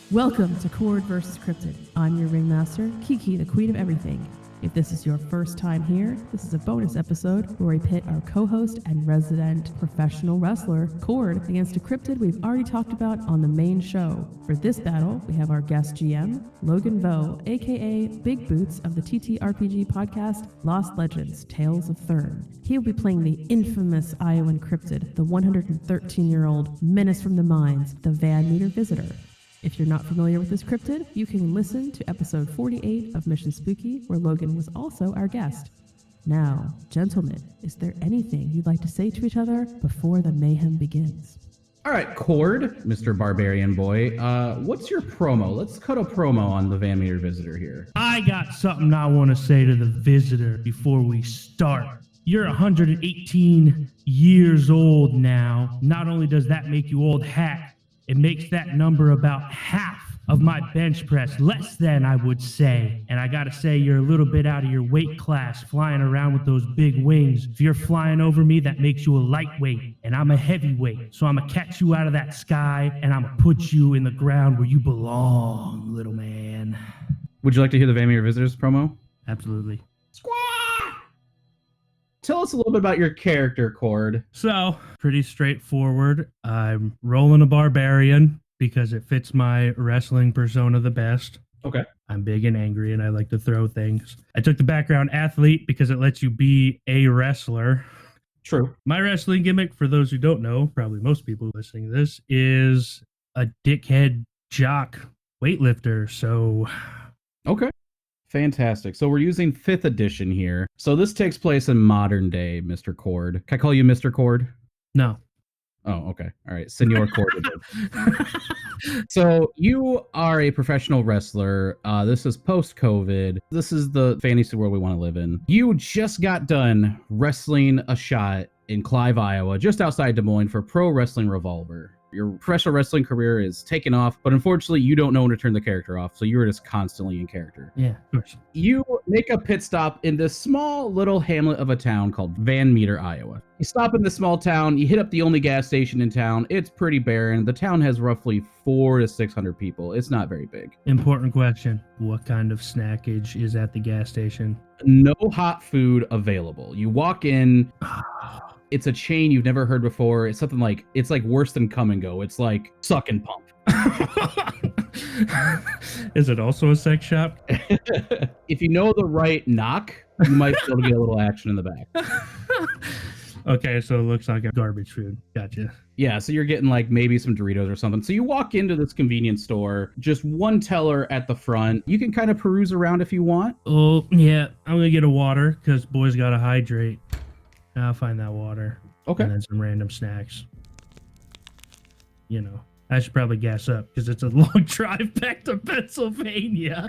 Welcome to Chord vs. Cryptid. I'm your ringmaster, Kiki, the queen of everything. If this is your first time here, this is a bonus episode where we pit our co-host and resident professional wrestler, Chord, against a cryptid we've already talked about on the main show. For this battle, we have our guest GM, Logan Vo, aka Big Boots of the TTRPG podcast, Lost Legends, Tales of Thurne. He will be playing the infamous Iowan cryptid, the 113-year-old menace from the mines, the Van Meter Visitor. If you're not familiar with this cryptid, you can listen to episode 48 of Mission Spooky, where Logan was also our guest. Now, gentlemen, is there anything you'd like to say to each other before the mayhem begins? All right, Chord, Mr. Barbarian Boy, what's your promo? Let's cut a promo on the Van Meter Visitor here. I got something I want to say to the visitor before we start. You're 118 years old now. Not only does that make you old hat, it makes that number about half of my bench press, less than, I would say. And I gotta say, you're a little bit out of your weight class, flying around with those big wings. If you're flying over me, that makes you a lightweight, and I'm a heavyweight. So I'm gonna catch you out of that sky, and I'm gonna put you in the ground where you belong, little man. Would you like to hear the Van Meter Visitors promo? Absolutely. Tell us a little bit about your character, Chord. So, pretty straightforward. I'm rolling a barbarian because it fits my wrestling persona the best. Okay. I'm big and angry and I like to throw things. I took the background athlete because it lets you be a wrestler. True. My wrestling gimmick, for those who don't know, probably most people listening to this, is a dickhead jock weightlifter. So, okay. Fantastic. So we're using 5th edition here. So this takes place in modern day, Mr. Chord. Can I call you Mr. Chord? No. Oh, okay. All right. Senor Chord. So you are a professional wrestler. This is post-COVID. This is the fantasy world we want to live in. You just got done wrestling a shot in Clive, Iowa, just outside Des Moines for Pro Wrestling Revolver. Your professional wrestling career is taken off, but unfortunately, you don't know when to turn the character off, so you're just constantly in character. Yeah, of course. You make a pit stop in this small little hamlet of a town called Van Meter, Iowa. You stop in the small town, you hit up the only gas station in town. It's pretty barren. The town has roughly 400 to 600 people. It's not very big. Important question. What kind of snackage is at the gas station? No hot food available. You walk in... It's a chain you've never heard before. It's something like, it's like worse than Come and Go. It's like Suck and Pump. Is it also a sex shop? If you know the right knock, you might be able to get a little action in the back. Okay, so it looks like a garbage food. Gotcha. Yeah, so you're getting like maybe some Doritos or something. So you walk into this convenience store, just one teller at the front. You can kind of peruse around if you want. Oh, yeah. I'm going to get a water because boys got to hydrate. I'll find that water. Okay. And then some random snacks. You know, I should probably gas up because it's a long drive back to Pennsylvania.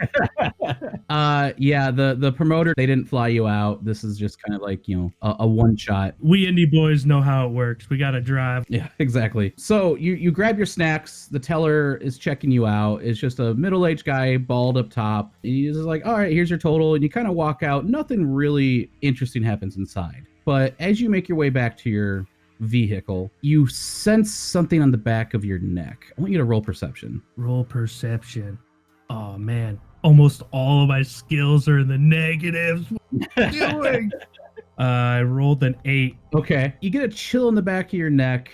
Yeah, the promoter, they didn't fly you out. This is just kind of like, you know, a one shot. We indie boys know how it works. We got to drive. Yeah, exactly. So you grab your snacks. The teller is checking you out. It's just a middle-aged guy, bald up top. He's just like, all right, here's your total. And you kind of walk out. Nothing really interesting happens inside. But as you make your way back to your vehicle, you sense something on the back of your neck. I want you to roll perception. Roll perception. Oh, man. Almost all of my skills are in the negatives. What am I doing? I rolled an 8. Okay. You get a chill in the back of your neck,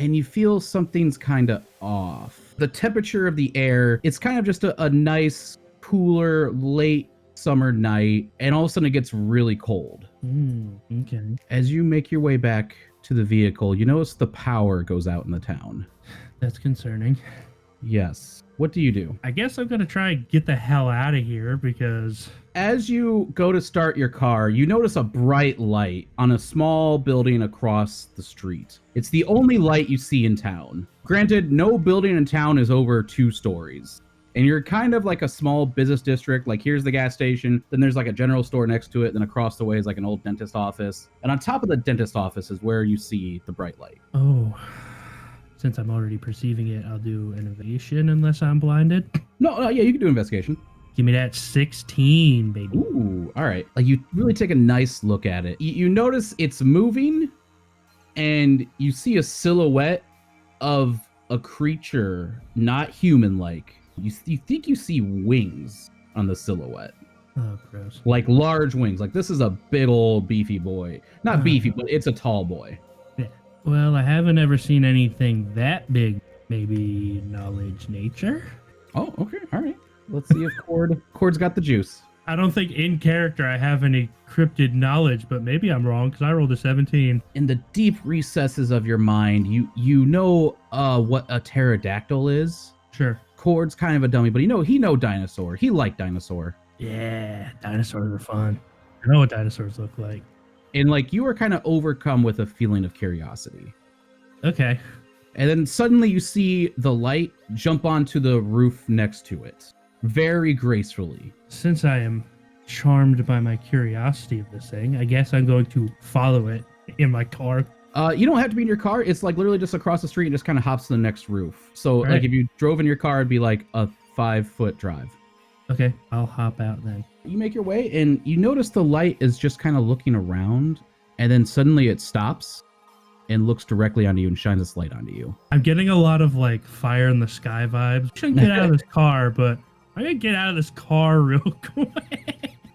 and you feel something's kind of off. The temperature of the air, it's kind of just a nice, cooler, late summer night, and all of a sudden it gets really cold. Okay. As you make your way back to the vehicle, you notice the power goes out in the town. That's concerning. Yes. What do you do? I guess I'm going to try and get the hell out of here because... As you go to start your car, you notice a bright light on a small building across the street. It's the only light you see in town. Granted, no building in town is over 2 stories. And you're kind of like a small business district. Like, here's the gas station. Then there's like a general store next to it. Then across the way is like an old dentist office. And on top of the dentist office is where you see the bright light. Oh, since I'm already perceiving it, I'll do innovation unless I'm blinded. No, yeah, you can do investigation. Give me that 16, baby. Ooh, all right. Like, you really take a nice look at it. You notice it's moving, and you see a silhouette of a creature, not human-like, You think you see wings on the silhouette. Oh, gross. Like large wings. Like this is a big old beefy boy. Not beefy, but it's a tall boy. Yeah. Well, I haven't ever seen anything that big. Maybe knowledge nature? Oh, okay. All right. Let's see if Cord's got the juice. I don't think in character I have any cryptid knowledge, but maybe I'm wrong because I rolled a 17. In the deep recesses of your mind, you know what a pterodactyl is. Sure. Cord's kind of a dummy, but he know dinosaur. He liked dinosaur. Yeah, dinosaurs are fun. I know what dinosaurs look like. And like you were kind of overcome with a feeling of curiosity. Okay. And then suddenly you see the light jump onto the roof next to it, very gracefully. Since I am charmed by my curiosity of this thing, I guess I'm going to follow it in my car. You don't have to be in your car. It's like literally just across the street and just kind of hops to the next roof. So Right. like if you drove in your car, it'd be like a 5-foot drive. Okay, I'll hop out then. You make your way and you notice the light is just kind of looking around, and then suddenly it stops and looks directly onto you and shines its light onto you. I'm getting a lot of like fire in the sky vibes. I shouldn't get out of this car, but I'm gonna get out of this car real quick.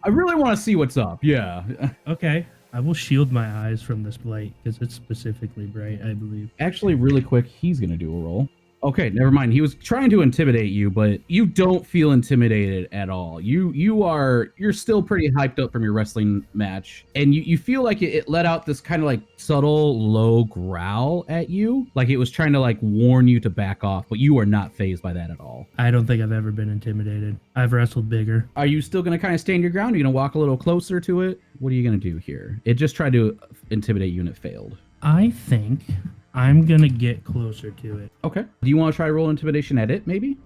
I really want to see what's up. Yeah. Okay, I will shield my eyes from this light because it's specifically bright, I believe. Actually, really quick, he's going to do a roll. Okay, never mind. He was trying to intimidate you, but you don't feel intimidated at all. You're still pretty hyped up from your wrestling match, and you feel like it let out this kind of like subtle low growl at you, like it was trying to like warn you to back off, but you are not fazed by that at all. I don't think I've ever been intimidated. I've wrestled bigger. Are you still going to kind of stand your ground? Are you going to walk a little closer to it? What are you going to do here? It just tried to intimidate you and it failed. I think I'm gonna get closer to it. Okay. Do you want to try roll intimidation at it, maybe?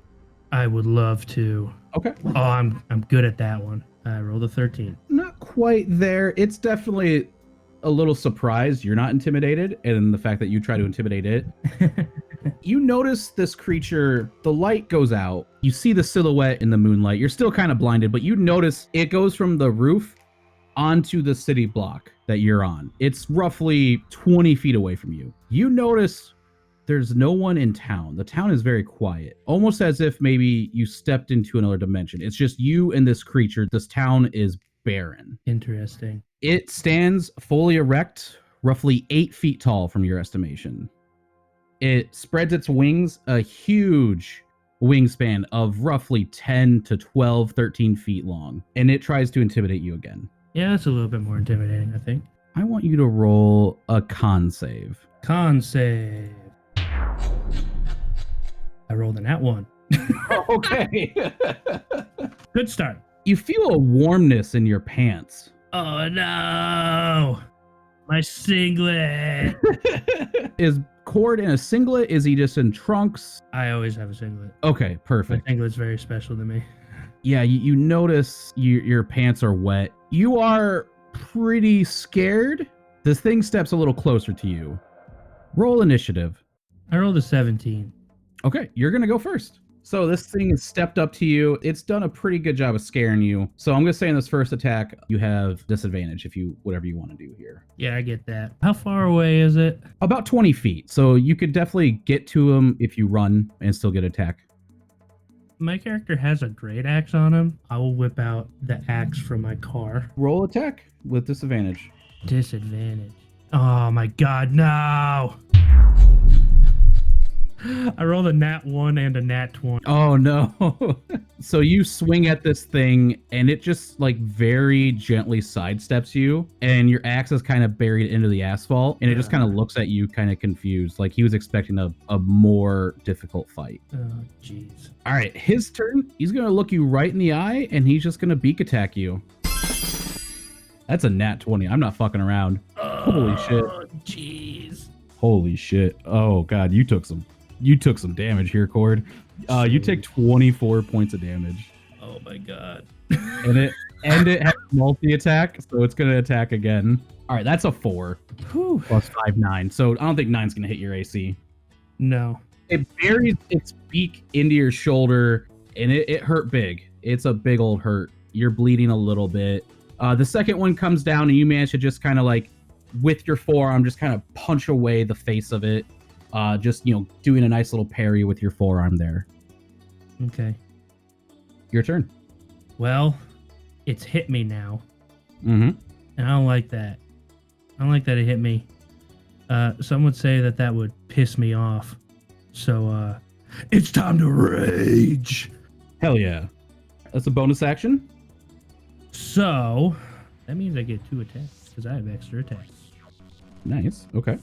I would love to. Okay. Oh, I'm good at that one. I rolled a 13. Not quite there. It's definitely a little surprised you're not intimidated, and the fact that you try to intimidate it. You notice this creature, the light goes out. You see the silhouette in the moonlight. You're still kind of blinded, but you notice it goes from the roof onto the city block that you're on. It's roughly 20 feet away from you. You notice there's no one in town. The town is very quiet, almost as if maybe you stepped into another dimension. It's just you and this creature. This town is barren. Interesting. It stands fully erect, roughly 8 feet tall from your estimation. It spreads its wings, a huge wingspan of roughly 10 to 12, 13 feet long, and it tries to intimidate you again. Yeah, that's a little bit more intimidating, I think. I want you to roll a con save. Con save. I rolled a nat 1. Okay. Good start. You feel a warmness in your pants. Oh no! My singlet! Is Cord in a singlet? Is he just in trunks? I always have a singlet. Okay, My perfect. singlet's very special to me. Yeah, you notice your pants are wet. You are pretty scared. This thing steps a little closer to you. Roll initiative. I rolled a 17. Okay, you're going to go first. So this thing has stepped up to you. It's done a pretty good job of scaring you. So I'm going to say in this first attack, you have disadvantage whatever you want to do here. Yeah, I get that. How far away is it? About 20 feet. So you could definitely get to him if you run and still get attack. My character has a great axe on him. I will whip out the axe from my car. Roll attack with disadvantage. Disadvantage. Oh my god, no! I rolled a nat 1 and a nat 20. Oh no. So you swing at this thing and it just like very gently sidesteps you, and your axe is kind of buried into the asphalt, and it just kind of looks at you kind of confused, like he was expecting a more difficult fight. Oh, jeez. All right, his turn. He's going to look you right in the eye and he's just going to beak attack you. That's a nat 20. I'm not fucking around. Holy shit. Oh, jeez. Holy shit. Oh god, you took some damage here, Cord. You take 24 points of damage. Oh my god. And it has multi-attack, so it's gonna attack again. All right, that's a 4 Whew. plus 5, 9. So I don't think 9's gonna hit your AC. No. It buries its beak into your shoulder, and it hurt big. It's a big old hurt. You're bleeding a little bit. The second one comes down, and you manage to just kind of like, with your forearm, just kind of punch away the face of it. Just, doing a nice little parry with your forearm there. Okay. Your turn. Well, it's hit me now, Mm-hmm. and I don't like that. I don't like that it hit me. Some would say that would piss me off. So, it's time to rage. Hell yeah. That's a bonus action. So, that means I get 2 attacks because I have extra attacks. Nice. Okay.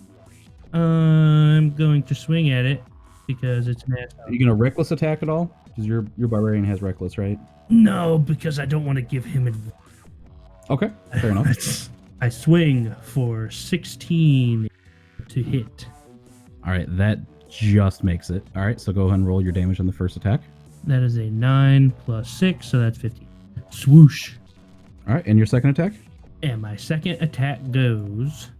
I'm going to swing at it because it's an ass. Are you gonna reckless attack at all? Because your barbarian has reckless, right? No, because I don't want to give him advantage. Okay. Fair enough. I swing for 16 to hit. All right. That just makes it. All right. So go ahead and roll your damage on the first attack. That is a 9 plus 6, so that's 15. Swoosh. All right. And your second attack? And my second attack goes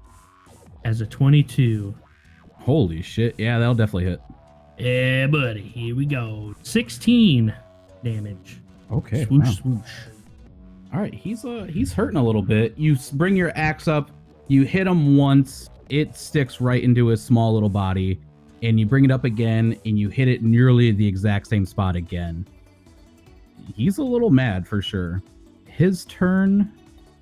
as a 22. Holy shit. Yeah, that'll definitely hit. Yeah, buddy. Here we go. 16 damage. Okay. Swoosh, Wow. swoosh. All right. He's hurting a little bit. You bring your axe up. You hit him once. It sticks right into his small little body. And you bring it up again, and you hit it nearly the exact same spot again. He's a little mad for sure. His turn,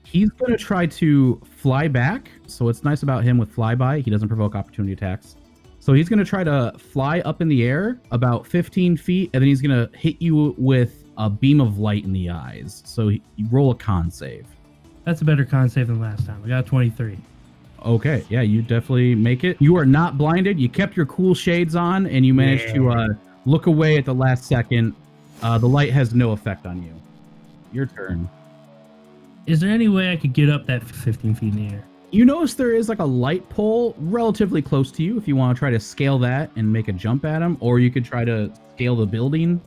he's going to try to fly back. So what's nice about him with flyby, he doesn't provoke opportunity attacks. So he's going to try to fly up in the air about 15 feet, and then he's going to hit you with a beam of light in the eyes. So you roll a con save. That's a better con save than last time. I got a 23. Okay, yeah, you definitely make it. You are not blinded. You kept your cool shades on, and you managed to look away at the last second. The light has no effect on you. Your turn. Is there any way I could get up that 15 feet in the air? You notice there is like a light pole relatively close to you if you want to try to scale that and make a jump at him, or you could try to scale the building.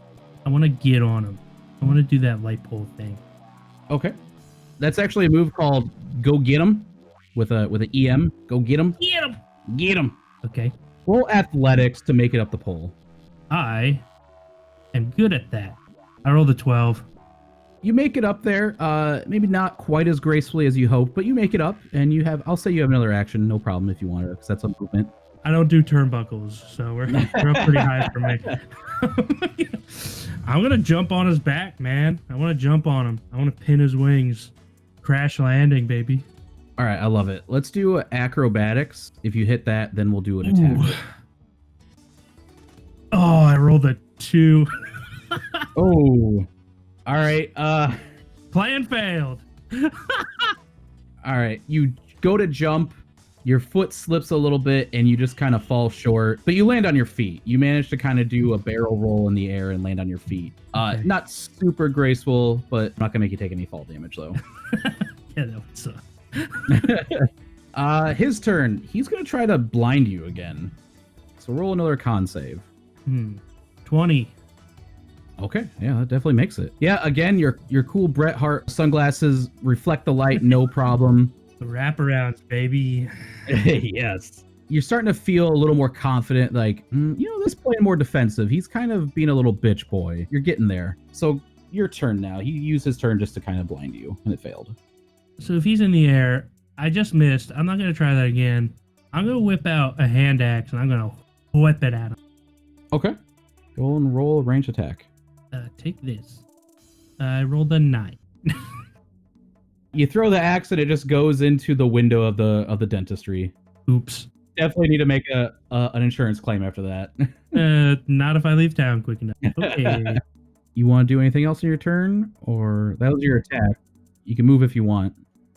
I want to get on him. I want to do that light pole thing. Okay. That's actually a move called Go Get 'em with an EM. Go get him. Get him! Get him. Okay. Roll athletics to make it up the pole. I am good at that. I rolled a 12. You make it up there, maybe not quite as gracefully as you hoped, but you make it up, and I'll say you have another action, no problem if you want to, because that's a movement. I don't do turnbuckles, so we're up pretty high for me. I'm going to jump on his back, man. I want to jump on him. I want to pin his wings. Crash landing, baby. All right, I love it. Let's do acrobatics. If you hit that, then we'll do an attack. Ooh. Oh, I rolled a 2. Oh. All right. Plan failed. All right. You go to jump, your foot slips a little bit, and you just kind of fall short. But you land on your feet. You manage to kind of do a barrel roll in the air and land on your feet. Okay. Not super graceful, but not gonna make you take any fall damage though. Yeah, that would suck. His turn. He's gonna try to blind you again. So roll another con save. 20. Okay, yeah, that definitely makes it. Yeah, again, your cool Bret Hart sunglasses reflect the light, no problem. The wraparounds, baby. Yes. You're starting to feel a little more confident, like, this playing more defensive. He's kind of being a little bitch boy. You're getting there. So your turn now. He used his turn just to kind of blind you, and it failed. So if he's in the air, I just missed. I'm not going to try that again. I'm going to whip out a hand axe, and I'm going to whip it at him. Okay. Go and roll a range attack. Take this. I rolled a 9. You throw the axe and it just goes into the window of the dentistry. Oops. Definitely need to make an insurance claim after that. Not if I leave town quick enough. Okay. You want to do anything else in your turn, or that was your attack? You can move if you want.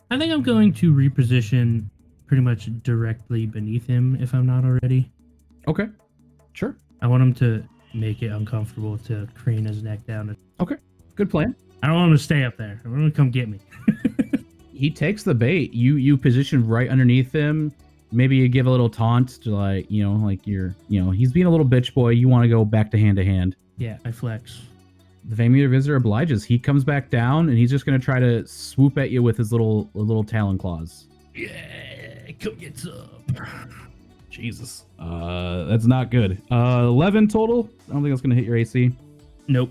I think I'm going to reposition pretty much directly beneath him if I'm not already. Okay. Sure. I want him to make it uncomfortable to crane his neck down. Okay. Good plan. I don't want him to stay up there. I want him to come get me. He takes the bait. You position right underneath him. Maybe you give a little taunt to he's being a little bitch boy. You want to go back to hand. Yeah, I flex. The familiar visitor obliges. He comes back down and he's just going to try to swoop at you with his little talon claws. Yeah, come get some. Jesus. That's not good. 11 total. I don't think that's going to hit your AC. Nope.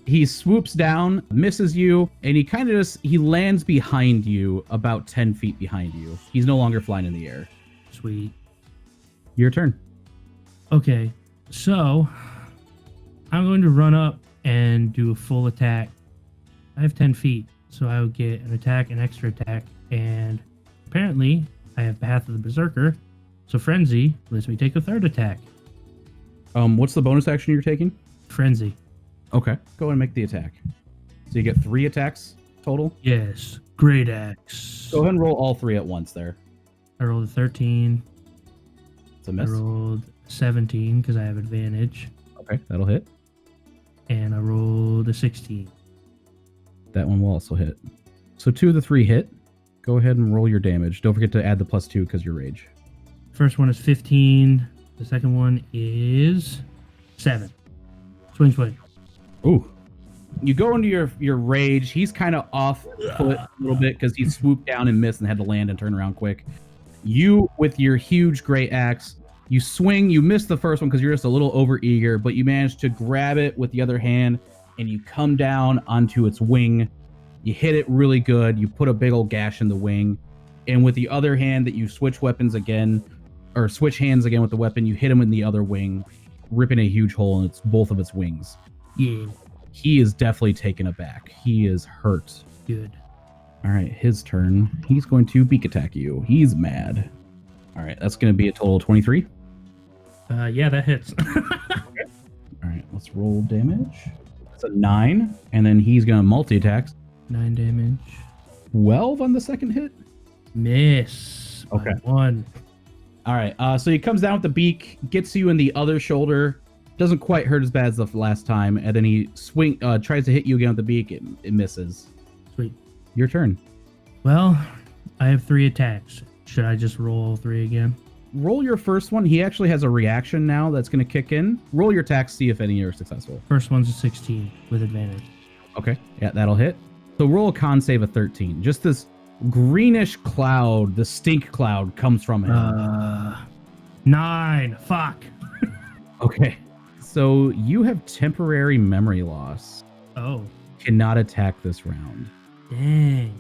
He swoops down, misses you, and he lands behind you, about 10 feet behind you. He's no longer flying in the air. Sweet. Your turn. Okay, so I'm going to run up and do a full attack. I have 10 feet, so I would get an attack, an extra attack, and apparently I have Path of the Berserker, so Frenzy lets me take a third attack. What's the bonus action you're taking? Frenzy. Okay, go ahead and make the attack. So you get 3 attacks total? Yes. Great axe. Go ahead and roll all 3 at once there. I rolled a 13. It's a I miss. rolled 17 because I have advantage. Okay, that'll hit. And I rolled a 16. That one will also hit. So 2 of the 3 hit. Go ahead and roll your damage. Don't forget to add the +2 because you're rage. First one is 15. The second one is 7. Swing, swing. Ooh. You go into your rage. He's kind of off foot a little bit because he swooped down and missed and had to land and turn around quick. You, with your huge great axe, you swing. You miss the first one because you're just a little overeager, but you manage to grab it with the other hand and you come down onto its wing. You hit it really good. You put a big old gash in the wing. And with the other hand that you switch weapons again, or switch hands again with the weapon, you hit him in the other wing, ripping a huge hole in both of its wings. Yeah. He is definitely taken aback. He is hurt. Good. All right, his turn. He's going to beak attack you. He's mad. All right, that's going to be a total of 23. Yeah, that hits. Okay. All right, let's roll damage. It's a 9, and then he's going to multi-attack. 9 damage. 12 on the second hit. Miss. By Okay. 1. All right, so he comes down with the beak, gets you in the other shoulder. Doesn't quite hurt as bad as the last time, and then he tries to hit you again with the beak. It misses. Sweet. Your turn. Well, I have 3 attacks. Should I just roll all 3 again? Roll your first one. He actually has a reaction now that's going to kick in. Roll your attacks, see if any are successful. First one's a 16 with advantage. Okay, yeah, that'll hit. So roll a con save of 13. Just this greenish cloud, the stink cloud, comes from him. 9. Fuck. Okay. So you have temporary memory loss. Oh. Cannot attack this round. Dang.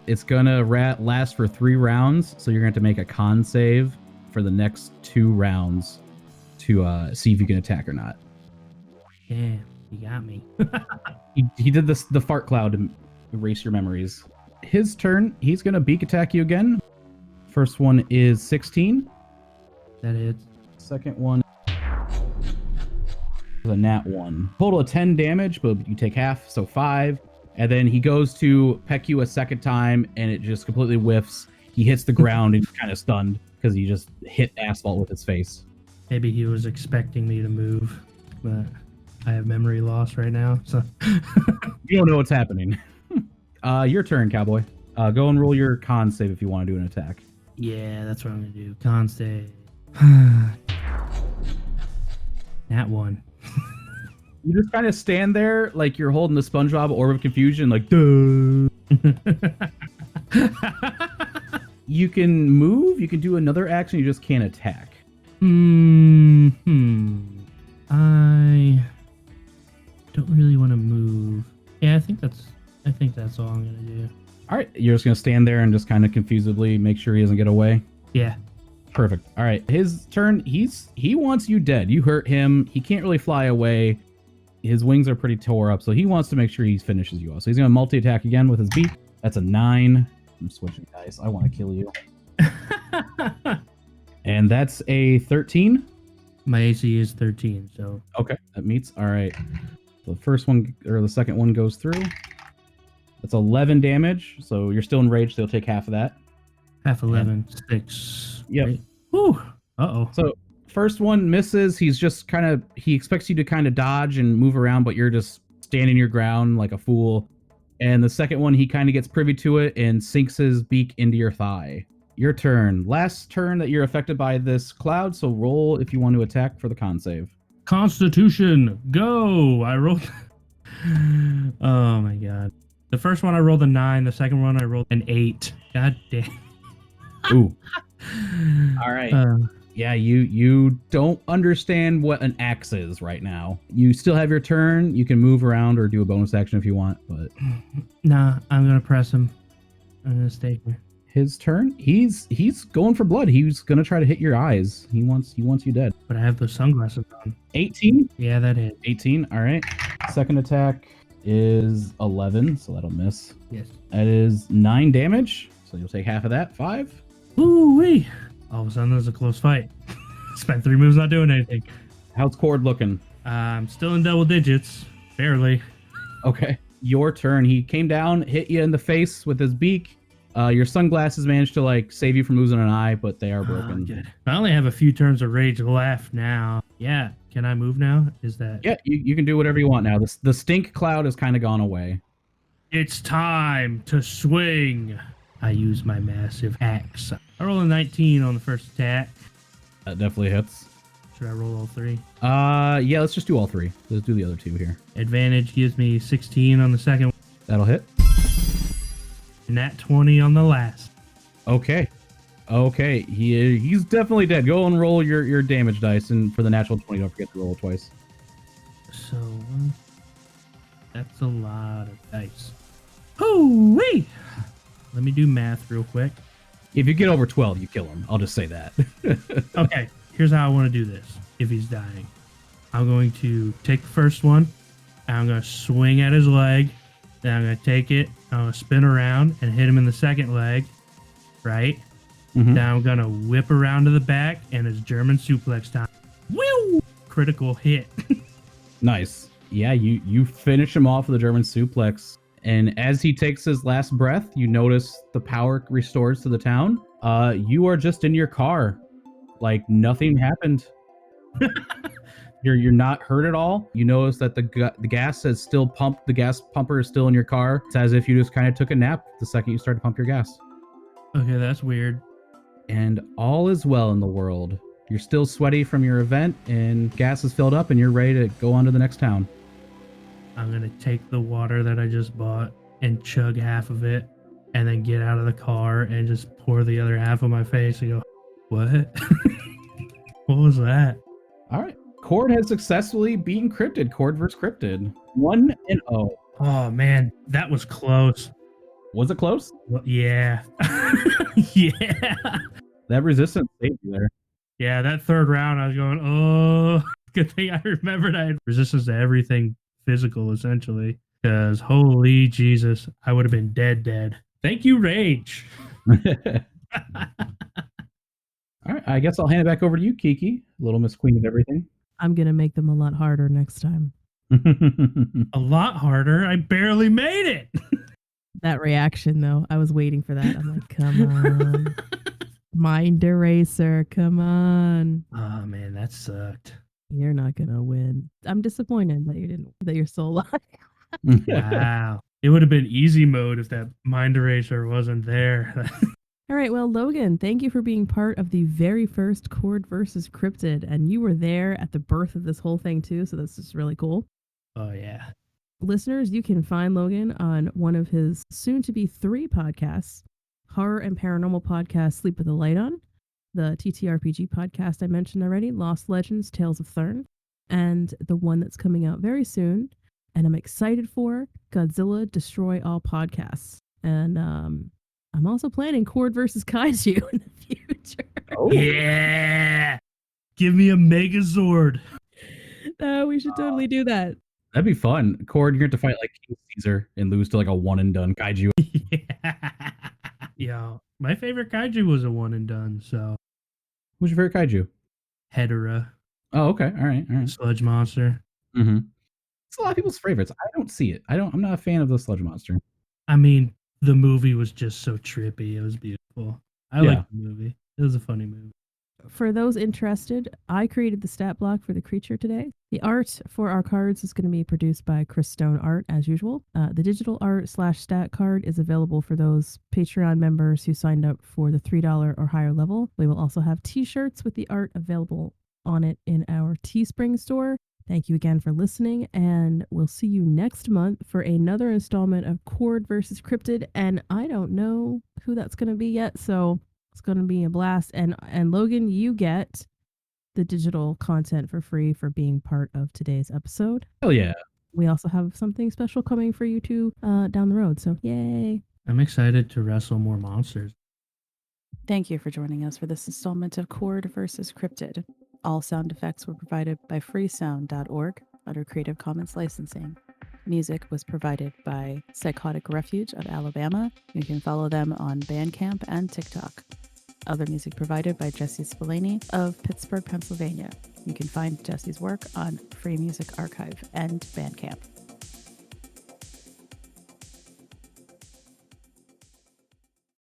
It's gonna last for 3 rounds, so you're gonna have to make a con save for the next 2 rounds to see if you can attack or not. Damn. You got me. He did the fart cloud to erase your memories. His turn. He's gonna beak attack you again. First one is 16. That hits. Second one is a nat 1. Total of 10 damage, but you take half, so 5. And then he goes to peck you a second time, and it just completely whiffs. He hits the ground and he's kind of stunned because he just hit asphalt with his face. Maybe he was expecting me to move, but I have memory loss right now, so. You don't know what's happening. Your turn, cowboy. Go and roll your con save if you want to do an attack. Yeah, that's what I'm gonna do. Con save. Nat 1. You just kind of stand there like you're holding the SpongeBob orb of confusion, like, duh. You can move, you can do another action, you just can't attack. I don't really want to move. Yeah, I think that's all I'm gonna do. All right, you're just gonna stand there and just kind of confusedly make sure he doesn't get away. Yeah. Perfect. All right, his turn. He wants you dead. You hurt him. He can't really fly away. His wings are pretty tore up, so he wants to make sure he finishes you off. So he's gonna multi-attack again with his beak. That's a 9. I'm switching dice. I want to kill you. And that's a 13. My AC is 13, so. Okay, that meets. All right. The first one or the second one goes through. That's 11 damage. So you're still enraged. So you'll take half of that. Half 11, 6. Yep. Right? Whew. Uh-oh. So first one misses. He's just he expects you to kind of dodge and move around, but you're just standing your ground like a fool. And the second one, he kind of gets privy to it and sinks his beak into your thigh. Your turn. Last turn that you're affected by this cloud, so roll if you want to attack for the con save. Constitution, go! I rolled... Oh my god. The first one I rolled a 9, the second one I rolled an 8. God damn. Ooh. All right. Yeah, you don't understand what an axe is right now. You still have your turn. You can move around or do a bonus action if you want, but... Nah, I'm gonna press him. I'm gonna stay here. His turn. He's going for blood. He's gonna try to hit your eyes. He wants you dead. But I have those sunglasses on. 18. Yeah, that hit. 18. All right. Second attack is 11, so that'll miss. Yes. That is 9 damage, so you'll take half of that, 5. Ooh-wee. All of a sudden, there's a close fight. Spent 3 moves not doing anything. How's Cord looking? I'm still in double digits. Barely. Okay. Your turn. He came down, hit you in the face with his beak. Your sunglasses managed to like save you from losing an eye, but they are broken. Good. I only have a few turns of rage left now. Yeah. Can I move now? Is that... Yeah, you can do whatever you want now. The stink cloud has kind of gone away. It's time to swing. I use my massive axe. I roll a 19 on the first attack. That definitely hits. Should I roll all 3? Yeah, let's just do all 3. Let's do the other 2 here. Advantage gives me 16 on the second. That'll hit. And that 20 on the last. Okay. He's definitely dead. Go and roll your damage dice, and for the natural 20, don't forget to roll twice. So that's a lot of dice. Hoo-wee! Let me do math real quick. If you get over 12, you kill him. I'll just say that. Okay, here's how I want to do this. If he's dying, I'm going to take the first one, and I'm going to swing at his leg. Then I'm going to take it, I'm going to spin around and hit him in the second leg, right? Mhm. Then I'm going to whip around to the back, and it's German suplex time. Woo! Critical hit. Nice. Yeah, you finish him off with a German suplex. And as he takes his last breath, you notice the power restores to the town. You are just in your car. Like nothing happened. You're not hurt at all. You notice that the gas is still pumped. The gas pumper is still in your car. It's as if you just kind of took a nap the second you started to pump your gas. Okay, that's weird. And all is well in the world. You're still sweaty from your event, and gas is filled up, and you're ready to go on to the next town. I'm going to take the water that I just bought and chug half of it, and then get out of the car and just pour the other half on my face and go, what? What was that? All right. Cord has successfully beaten Cryptid. Cord versus Cryptid. 1-0. Oh, man, that was close. Was it close? Well, yeah. Yeah. That resistance saved you there. Yeah, that third round, I was going, oh, good thing I remembered I had resistance to everything physical, essentially. Because, holy Jesus, I would have been dead. Thank you, Rage. All right. I guess I'll hand it back over to you, Kiki. Little Miss Queen of everything. I'm going to make them a lot harder next time. A lot harder. I barely made it. That reaction, though, I was waiting for that. I'm like, come on. Mind eraser, come on. Oh, man, that sucked. You're not going to win. I'm disappointed that you're still alive. Wow. It would have been easy mode if that mind eraser wasn't there. All right, well, Logan, thank you for being part of the very first Cord versus Cryptid, and you were there at the birth of this whole thing too, so this is really cool. Oh, yeah. Listeners, you can find Logan on one of his soon-to-be 3 podcasts, horror and paranormal podcast Sleep with the Light On, the TTRPG podcast I mentioned already, Lost Legends, Tales of Thurne, and the one that's coming out very soon, and I'm excited for, Godzilla Destroy All Podcasts. And I'm also planning Cord versus Kaiju in the future. Oh. Yeah. Give me a Megazord. We should totally do that. That'd be fun. Cord, you're going to fight like King Caesar and lose to like a one and done kaiju. Yeah. Yeah. My favorite kaiju was a one and done, so. Who's your favorite kaiju? Hedorah. Oh, okay. All right. Sludge monster. Mm-hmm. It's a lot of people's favorites. I don't see it. I'm not a fan of the sludge monster. I mean, the movie was just so trippy. It was beautiful. I liked the movie. It was a funny movie. For those interested, I created the stat block for the creature today. The art for our cards is going to be produced by Chris Stone Art, as usual. The digital art / stat card is available for those Patreon members who signed up for the $3 or higher level. We will also have t-shirts with the art available on it in our Teespring store. Thank you again for listening, and we'll see you next month for another installment of Cord versus Cryptid, and I don't know who that's going to be yet, so it's going to be a blast. And Logan, you get the digital content for free for being part of today's episode. Hell yeah. We also have something special coming for you too down the road, so yay. I'm excited to wrestle more monsters. Thank you for joining us for this installment of Cord versus Cryptid. All sound effects were provided by freesound.org. under Creative Commons licensing. Music was provided by PsyKotic Refuge of Alabama. You can follow them on Bandcamp and TikTok. Other music provided by Jesse Spillane of Pittsburgh, Pennsylvania. You can find Jesse's work on Free Music Archive and Bandcamp.